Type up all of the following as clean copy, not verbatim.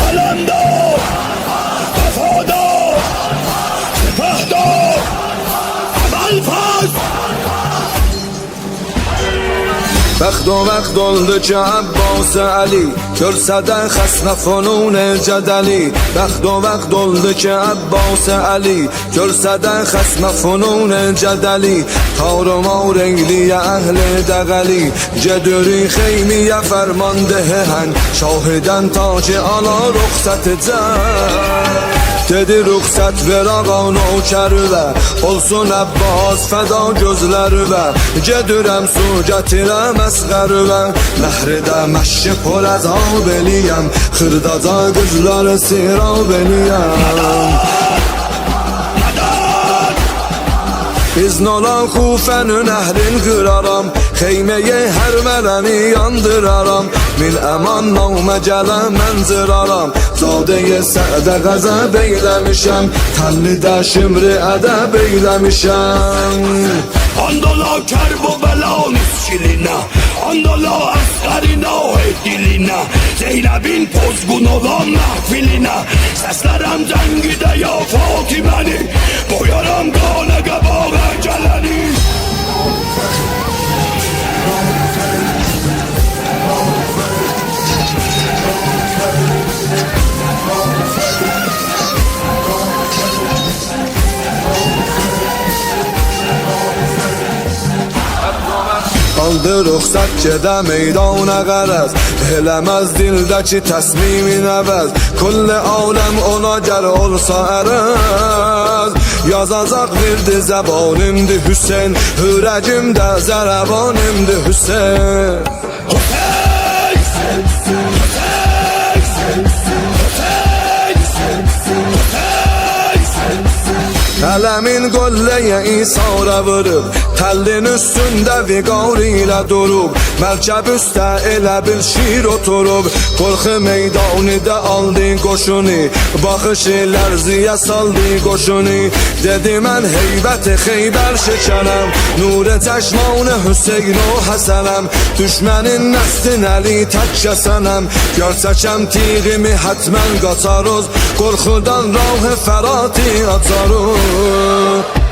Alandar, vefadar, sepahdar, amalfaz. وقت و وقت oldu ki Abbas Ali Görsədən xəsnə fonun cədəli Vəxt o vaxt oldu ki Abbas Ali Görsədən xəsnə fonun cədəli Tarımar eyliyə əhli dəğəli Gedürü xeymiyə fərmandehən Şahidən ta ki ala ruxsət cən Dedi ruxsat ver ağa nökərüvə Olsun Abbas fəda gözlərüvə Gedirəm su gətirəm əsqərüvə Məhridə məşki pol əzab eləyəm Xırdaca qızları sirab eləyəm İzn olan Xufənin əhlin qıraram Xeyməyə hər mələni yandıraram Min əman namə gələn mən zıraram Zadəyə sədə qəzəb eyləmişəm Təllidə şimri ədəb eyləmişəm Andola Kerbəla miskilinə Andola əsqərinə dilinə Zeynəbin pozğun olan məhfilinə Səslərəm cəngidə ya Fatiməni Boyaram qana qəbağa gələni Aldı ruxsat gedə meydana qərəz Eləməz dildəki təsmimin əvəz Kulli aləm ona gəl olsa ərəz Yazacaq verdi zəbanimdi Hüseyin Hürəcimdə zərəbanimdi Hüseyin Ələmin qolləyə İsara vırıb Təllin üstündə viqar ilə durub Mərkəb üstə elə bil şir oturub Qorxu meydanidə aldı qoşunu Baxışı lərziyə saldı qoşunu Dedi mən heybəti Xeybər şəkənəm Nurə çəşmanı Hüseyin o Həsənəm Düşmənin nəstin əli tək kəsənəm Görsəkəm tiğimi hətmən qaçarız Qorxudan rah-ı fərati açarız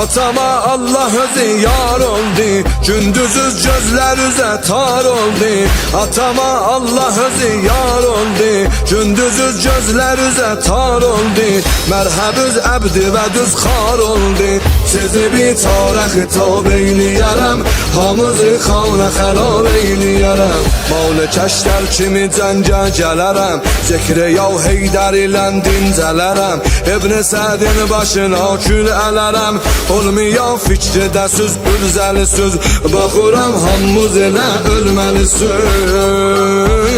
Atama Allah özü yar oldu Gündüzüz gözler üzə tar oldu Atama Allah özü yar oldu Gündüzüz gözler üzə tar oldu Mərhəbüz əbdi və düz xar oldu Sizi bir tarə xitab eyləyərəm Hamızı xanə xərab eyləyərəm Malı kəşlər kimi cəngə gələrəm Zikri yav Heydər ilə dincələrəm İbn Sədin başına kül ələrəm Olmayan fikridə söz, ülzəli söz Baxıram hamımız elə ölməli söz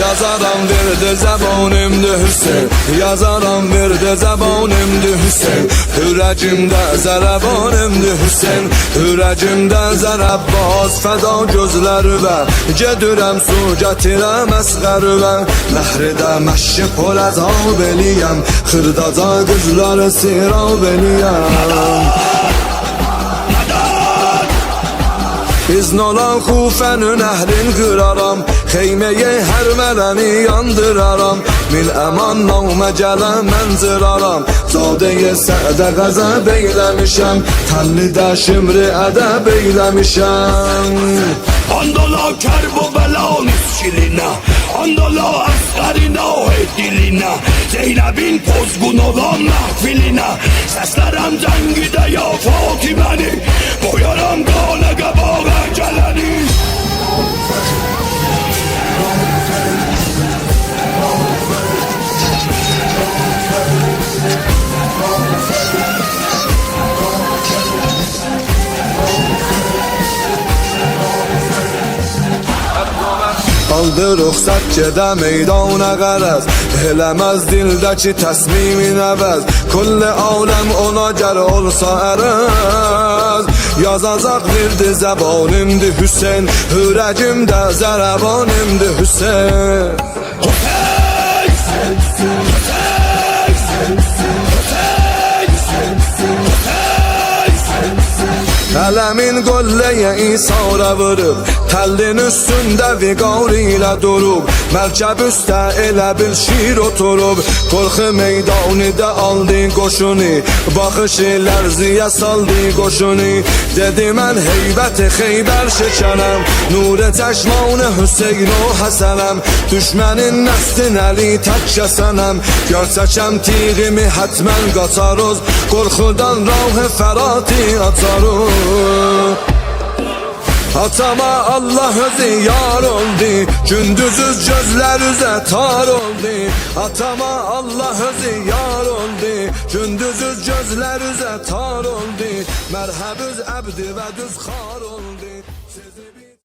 Yazaram verdi zəbanimdi Hüseyin Yazaram verdi zəbanimdi Hüseyin Hürəcimdə zərəbanimdi Hüseyin Hürəcimdə zərəbbas fəda gözlərüvə Gedirəm su gətirəm əsqərüvə Məhridə məşki pol əzab eləyəm Xırdaca qızları sirab eləyəm İzn olan Xufənin əhlin qıraram Xeyməyə hər mələni yandıraram Min əman namə gələn mən zıraram Zadəyə sədə qəzəb eyləmişəm Təllidə şimri ədəb eyləmişəm Andola Kerbəla miskilinə Andola əsqərinə dilinə Zeynəbin pozğun olan məhfilinə Səslərəm cəngidə ya Fatiməni Boyaram qana qəbağa gələni Aldı ruxsat gedə meydana qərəz Eləməz dildəki təsmimin əvəz Kulli aləm ona gəl olsa ərəz Yazacaq verdi zəbanimdi Hüseyin Hürəcimdə zərəbanimdi Hüseyin Ələmin qolləyə isara vurub, təllin üstündə viqar ilə durub, mərkəb üstə elə bil şir oturub. Qorxu meydanıda aldı qoşunu, baxışı lərziyə saldı qoşunu. Dedi mən heybəti Xeybər şəkənəm, nurə çəşmanı Hüseyin o Həsənəm. Düşmənin nəslin əli tək kəsənəm, görsəkəm tirimi hətmən qaçaroz, qorxudan rah fərati açaroz. Atama Allah özü yar oldu, gündüzüz gözler üzə tar oldu. Atama Allah özü yar oldu, gündüzüz gözler üzə tar oldu. Mərhəbüz əbdi və düz xar oldu.